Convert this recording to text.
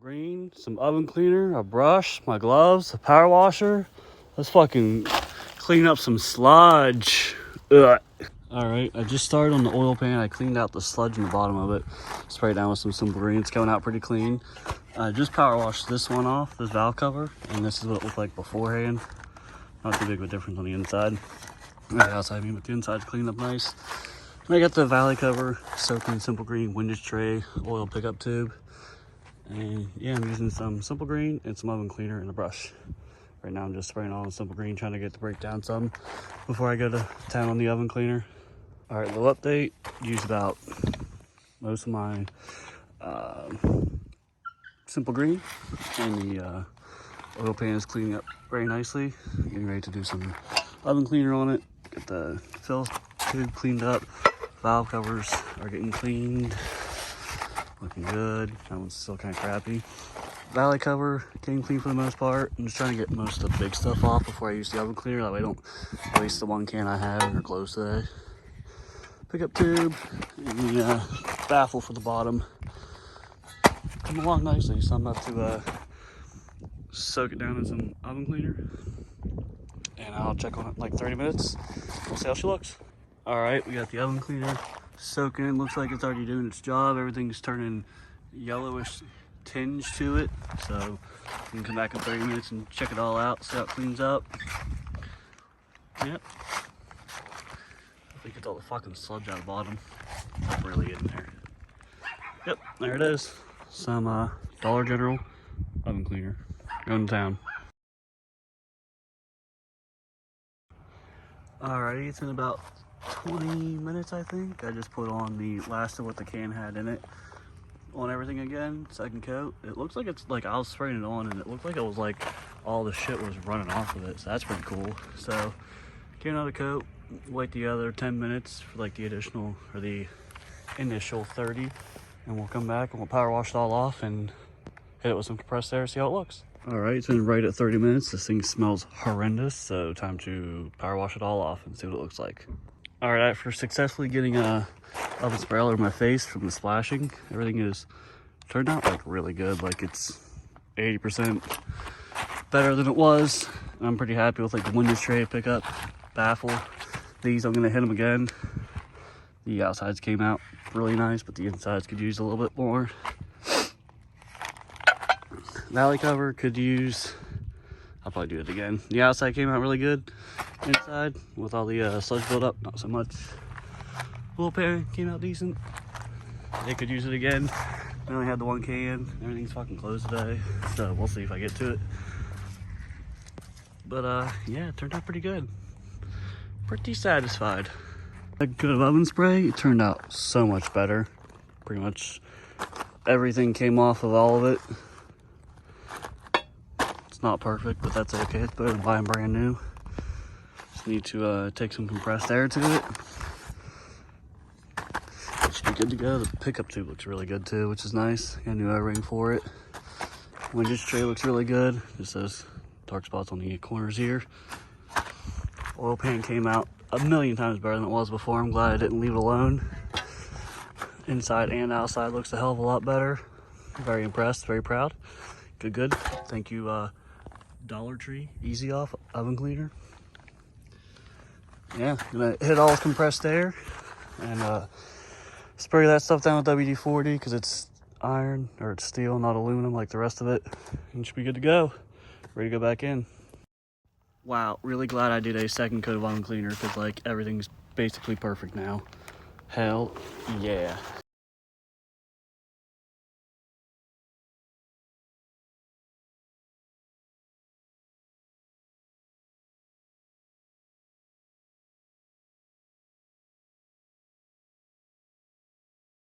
Green, some oven cleaner, a brush, my gloves, a power washer. Let's fucking clean up some sludge. Ugh. All right, I just started on the oil pan. I cleaned out the sludge in the bottom of it. Sprayed down with some Simple Green. It's coming out pretty clean. I just power washed this one off, this valve cover, and this is what it looked like beforehand. Not too big of a difference on the inside. The outside, I mean, but the inside's cleaned up nice. And I got the valley cover soaked in Simple Green windage tray, oil pickup tube. And yeah, I'm using some Simple Green and some oven cleaner and a brush. Right now I'm just spraying on Simple Green, trying to get to break down some before I go to town on the oven cleaner. All right, little update. Used about most of my Simple Green, and the oil pan is cleaning up very nicely. Getting ready to do some oven cleaner on it. Get the fill tube cleaned up. Valve covers are getting cleaned. Looking good. That one's still kind of crappy. Valley cover getting clean for the most part. I'm just trying to get most of the big stuff off before I use the oven cleaner. That way I don't waste the one can I have in her clothes today. Pickup tube and the baffle for the bottom. Come along nicely, so I'm about to soak it down in some oven cleaner. And I'll check on it in like 30 minutes. We'll see how she looks. All right, we got the oven cleaner soaking. Looks like it's already doing its job. Everything's turning yellowish tinge to it. So we can come back in 30 minutes and check it all out, see how it cleans up. Yep. I think it's all the fucking sludge out of the bottom. It's really in there. Yep, there it is. Some Dollar General oven cleaner. Going to town. Alrighty, it's in about 20 minutes, I think. I just put on the last of what the can had in it on everything again, second coat. It looks like it's like I was spraying it on and it looked like it was like all the shit was running off of it, so that's pretty cool. So get another coat, wait the other 10 minutes for like the additional or the initial 30, and we'll come back and we'll power wash it all off and hit it with some compressed air, see how it looks. All right, it's been right at 30 minutes. This thing smells horrendous, so time to power wash it all off and see what it looks like. All right, after successfully getting oven spray all over my face from the splashing, everything is turned out like really good. Like it's 80% better than it was. I'm pretty happy with like the windage tray pickup, baffle. These I'm gonna hit them again. The outsides came out really nice, but the insides could use a little bit more. Valley cover could use, I'll probably do it again. The outside came out really good. Inside with all the sludge buildup, not so much. Little pan came out decent. They could use it again. I only had the one can. Everything's fucking closed today, so we'll see if I get to it. But yeah, it turned out pretty good. Pretty satisfied. A good oven spray, it turned out so much better. Pretty much everything came off of all of it. It's not perfect, but that's okay. It's better than buying brand new. Just need to take some compressed air to it. It should be good to go. The pickup tube looks really good too, which is nice. Got a new O-ring for it. Windage tray looks really good. Just those dark spots on the corners here. Oil pan came out a million times better than it was before. I'm glad I didn't leave it alone. Inside and outside looks a hell of a lot better. Very impressed, very proud. Good. Thank you, Dollar Tree Easy Off oven cleaner. Yeah, gonna hit all compressed air and spray that stuff down with WD-40 because it's iron or it's steel, not aluminum like the rest of it. And it should be good to go. Ready to go back in. Wow, really glad I did a second coat of oven cleaner because like everything's basically perfect now. Hell yeah.